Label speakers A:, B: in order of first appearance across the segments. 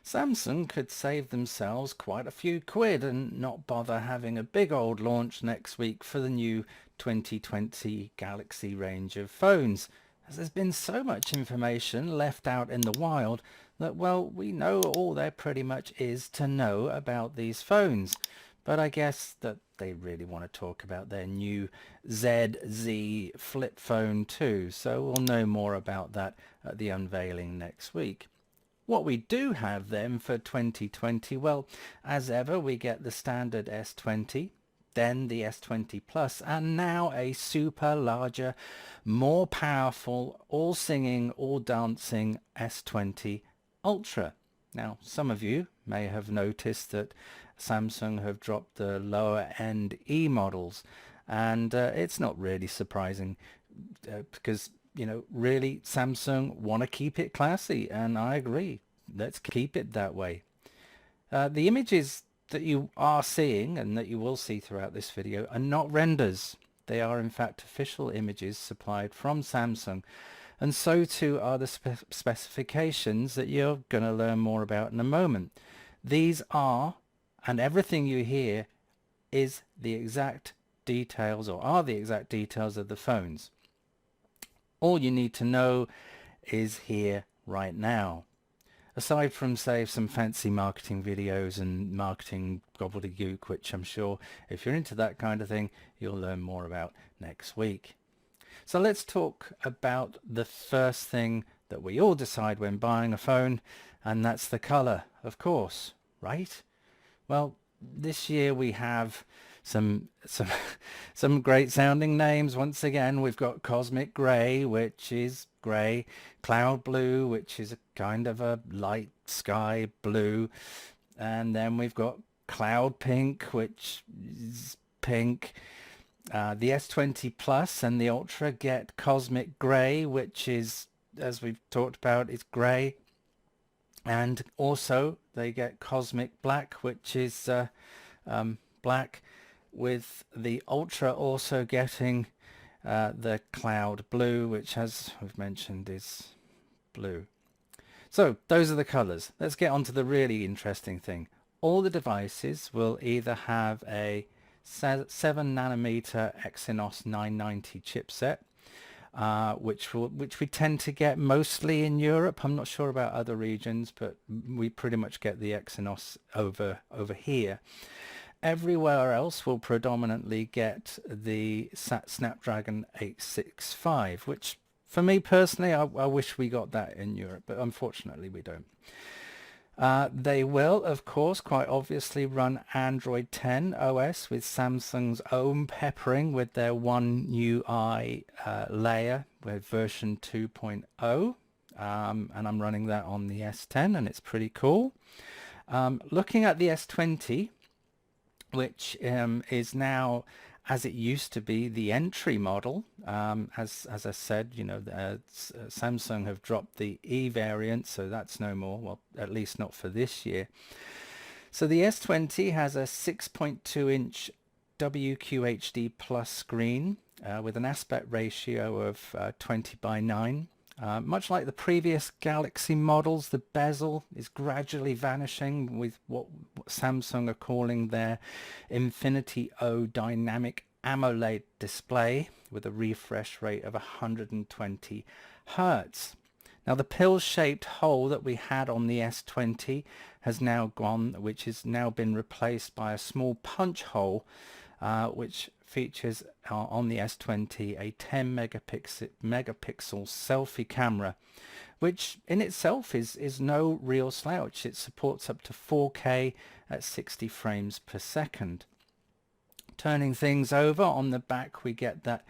A: Samsung could save themselves quite a few quid and not bother having a big old launch next week for the new 2020 Galaxy range of phones, as there's been so much information left out in the wild that, well, we know all there pretty much is to know about these phones. But I guess that they really want to talk about their new ZZ flip phone too, so we'll know more about that at the unveiling next week. What we do have then for 2020, well, as ever, we get the standard S20, then the S20 Plus, and now a super larger, more powerful, all singing, all dancing S20 Ultra. Now, some of you may have noticed that Samsung have dropped the lower end E models, and it's not really surprising because really Samsung want to keep it classy, and I agree. Let's keep it that way. The images that you are seeing and that you will see throughout this video are not renders. They are in fact official images supplied from Samsung, and so too are the specifications that you're going to learn more about in a moment. These are, and everything you hear is the exact details, or are the exact details of the phones. All you need to know is here right now. Aside from, say, some fancy marketing videos and marketing gobbledygook, which I'm sure if you're into that kind of thing, you'll learn more about next week. So let's talk about the first thing that we all decide when buying a phone, and that's the color, of course, right? Well, this year we have some great sounding names. Once again, we've got Cosmic Grey, which is grey, Cloud Blue, which is a kind of a light sky blue, and then we've got Cloud Pink, which is pink. The S20 Plus and the Ultra get Cosmic Grey, which is, as we've talked about, is grey, and also they get Cosmic Black, which is black, with the Ultra also getting the Cloud Blue, which, as we've mentioned, is blue. So those are the colors. Let's get on to the really interesting thing. All the devices will either have a 7 nanometer Exynos 990 chipset, which we tend to get mostly in Europe. I'm not sure about other regions, but we pretty much get the Exynos over here. Everywhere else will predominantly get the Snapdragon 865, which for me personally, I wish we got that in Europe, but unfortunately we don't. They will, of course, quite obviously run Android 10 OS with Samsung's own peppering with their One UI layer with version 2.0. And I'm running that on the S10 and it's pretty cool. Looking at the S20, which is now, as it used to be, the entry model. As I said, Samsung have dropped the E variant, so that's no more, well, at least not for this year. So the S20 has a 6.2 inch WQHD plus screen with an aspect ratio of 20:9. Much like the previous Galaxy models, the bezel is gradually vanishing with what Samsung are calling their Infinity O Dynamic AMOLED display with a refresh rate of 120 Hertz. Now the pill-shaped hole that we had on the S20 has now gone, which has now been replaced by a small punch hole, which features on the S20 a 10 megapixel selfie camera, which in itself is no real slouch. It supports up to 4K at 60 frames per second. Turning things over, on the back we get that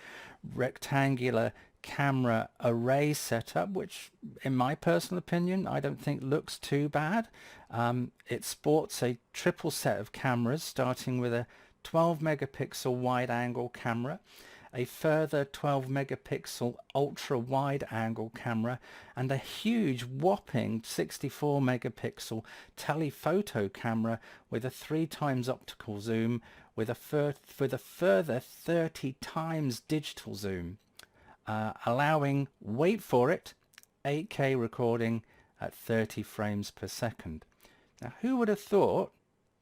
A: rectangular camera array setup, which in my personal opinion I don't think looks too bad. It sports a triple set of cameras, starting with a 12 megapixel wide angle camera, a further 12 megapixel ultra wide angle camera, and a huge whopping 64 megapixel telephoto camera with a 3 times optical zoom with a further 30 times digital zoom, allowing, wait for it, 8K recording at 30 frames per second. Now, who would have thought,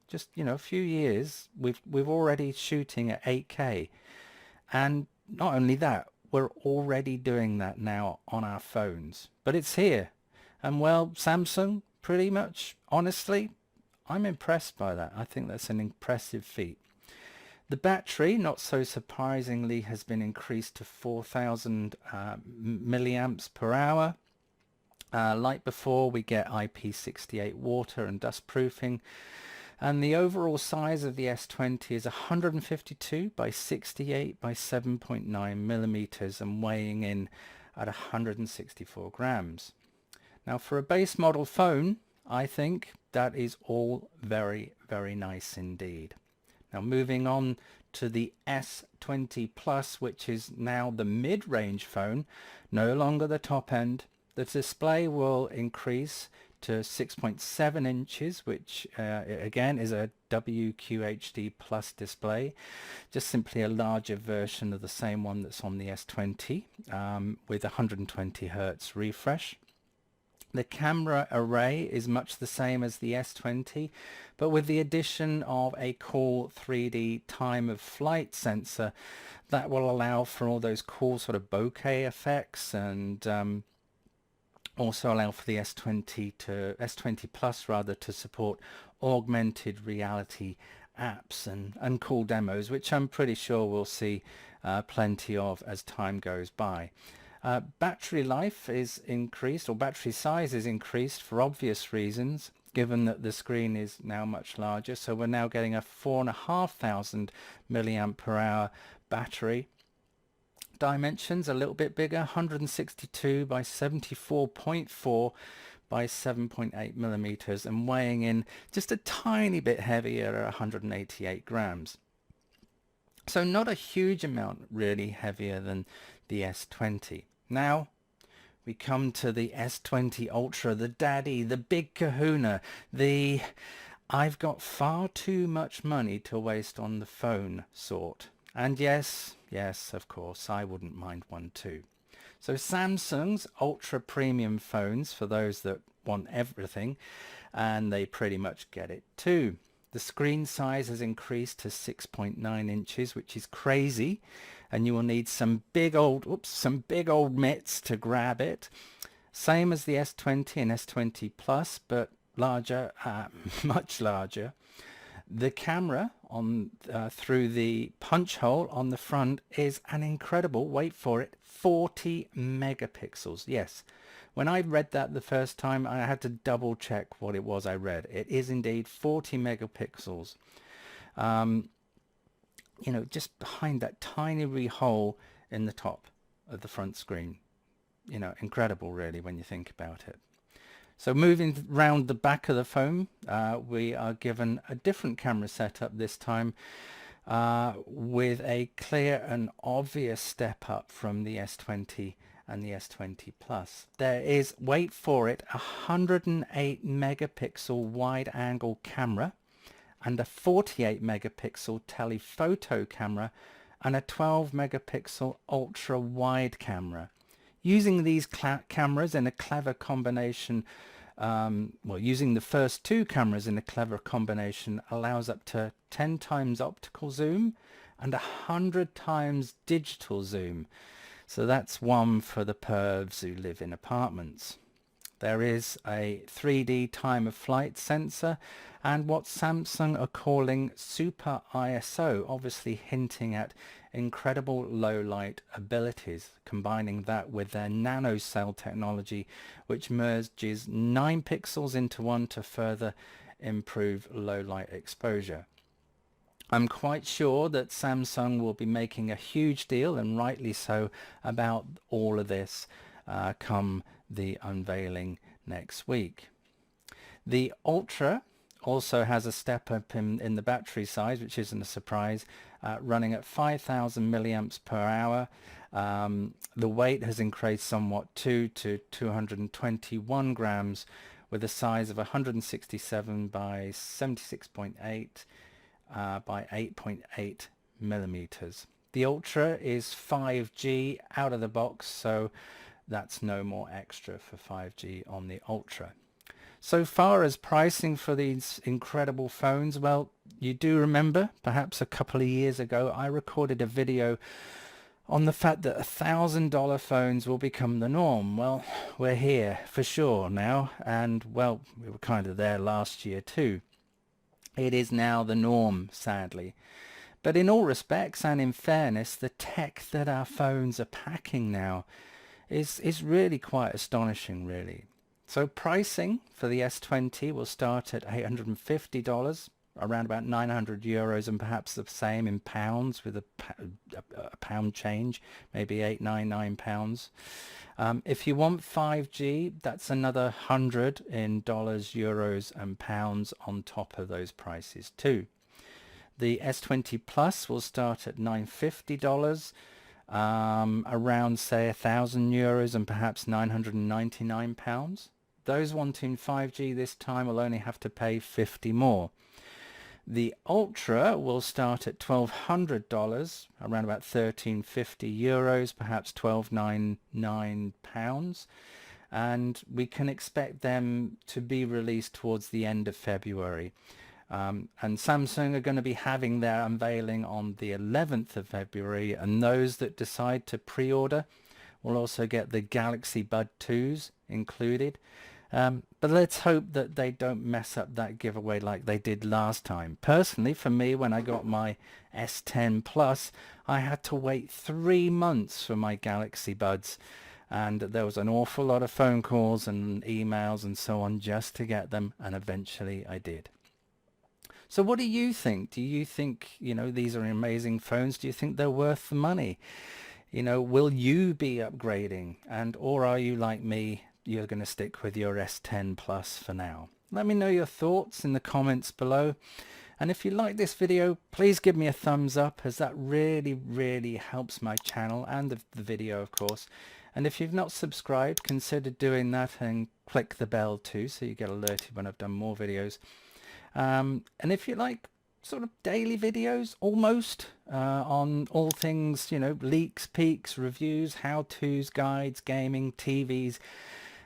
A: just, a few years, we've already shooting at 8K. And not only that, we're already doing that now on our phones. But it's here. And well, Samsung, pretty much, honestly, I'm impressed by that. I think that's an impressive feat. The battery, not so surprisingly, has been increased to 4,000 milliamps per hour. Like before, we get IP68 water and dust proofing. And the overall size of the S20 is 152 by 68 by 7.9 millimeters and weighing in at 164 grams. Now, for a base model phone, I think that is all very, very nice indeed. Now, moving on to the S20 Plus, which is now the mid-range phone, no longer the top end. The display will increase to 6.7 inches, which again is a WQHD Plus display, just simply a larger version of the same one that's on the S20 with 120 Hertz refresh. The camera array is much the same as the S20, but with the addition of a cool 3D time of flight sensor that will allow for all those cool sort of bokeh effects, and also allow for the S20 Plus rather to support augmented reality apps and cool demos, which I'm pretty sure we'll see plenty of as time goes by. Battery life is increased, or battery size is increased for obvious reasons, given that the screen is now much larger. So we're now getting a 4,500 milliamp per hour battery. Dimensions a little bit bigger, 162 by 74.4 by 7.8 millimeters, and weighing in just a tiny bit heavier at 188 grams. So not a huge amount really heavier than the S20. Now we come to the S20 Ultra, the daddy, the big kahuna, the I've got far too much money to waste on the phone sort. And yes, of course, I wouldn't mind one too. So Samsung's ultra premium phones, for those that want everything, and they pretty much get it too. The screen size has increased to 6.9 inches, which is crazy, and you will need some big old mitts to grab it. Same as the S20 and S20 Plus, but larger, much larger. The camera on through the punch hole on the front is an incredible, wait for it, 40 megapixels. Yes, when I read that the first time, I had to double check what it was I read. It is indeed 40 megapixels. Just behind that tiny wee hole in the top of the front screen. Incredible really when you think about it. So moving round the back of the phone, we are given a different camera setup this time, with a clear and obvious step up from the S20 and the S20 Plus. There is, wait for it, 108 megapixel wide angle camera and a 48 megapixel telephoto camera and a 12 megapixel ultra wide camera. Using these cameras in a clever combination, using the first two cameras in a clever combination allows up to 10 times optical zoom and 100 times digital zoom. So that's one for the pervs who live in apartments. There is a 3D time of flight sensor and what Samsung are calling Super ISO, obviously hinting at incredible low light abilities, combining that with their nanocell technology, which merges 9 pixels into one to further improve low light exposure. I'm quite sure that Samsung will be making a huge deal, and rightly so, about all of this come the unveiling next week. The Ultra also has a step up in the battery size, which isn't a surprise, running at 5,000 milliamps per hour. The weight has increased somewhat too, to 221 grams, with a size of 167 by 76.8 by 8.8 millimeters. The Ultra is 5G out of the box, so that's no more extra for 5G on the Ultra. So far as pricing for these incredible phones, well, you do remember perhaps a couple of years ago I recorded a video on the fact that $1,000 phones will become the norm. Well, we're here for sure now, and well, we were kind of there last year too. It is now the norm, sadly. But in all respects and in fairness, the tech that our phones are packing now is really quite astonishing, really. So pricing for the S20 will start at $850, around about €900, and perhaps the same in pounds, with a pound change, maybe £899. If you want 5G, that's another 100 in dollars, euros and pounds on top of those prices too. The S20 Plus will start at $950, around say €1,000 and perhaps £999. Those wanting 5G this time will only have to pay 50 more. The Ultra will start at $1,200, around about €1,350, perhaps £1,299, and we can expect them to be released towards the end of February. And Samsung are going to be having their unveiling on the 11th of February, and those that decide to pre-order will also get the Galaxy Bud 2s included. But let's hope that they don't mess up that giveaway like they did last time. Personally, for me, when I got my S10 Plus, I had to wait 3 months for my Galaxy Buds, and there was an awful lot of phone calls and emails and so on just to get them, and eventually I did. So what do you think? Do you think, these are amazing phones? Do you think they're worth the money? Will you be upgrading? Or are you like me? You're going to stick with your S10 Plus for now. Let me know your thoughts in the comments below. And if you like this video, please give me a thumbs up, as that really helps my channel and the video, of course. And if you've not subscribed, consider doing that and click the bell too, so you get alerted when I've done more videos. And if you like sort of daily videos almost on all things, leaks, peaks, reviews, how-tos, guides, gaming, TVs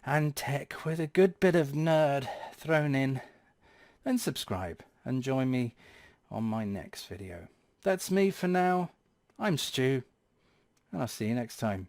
A: and tech with a good bit of nerd thrown in, then subscribe and join me on my next video. That's me for now. I'm Stu, and I'll see you next time.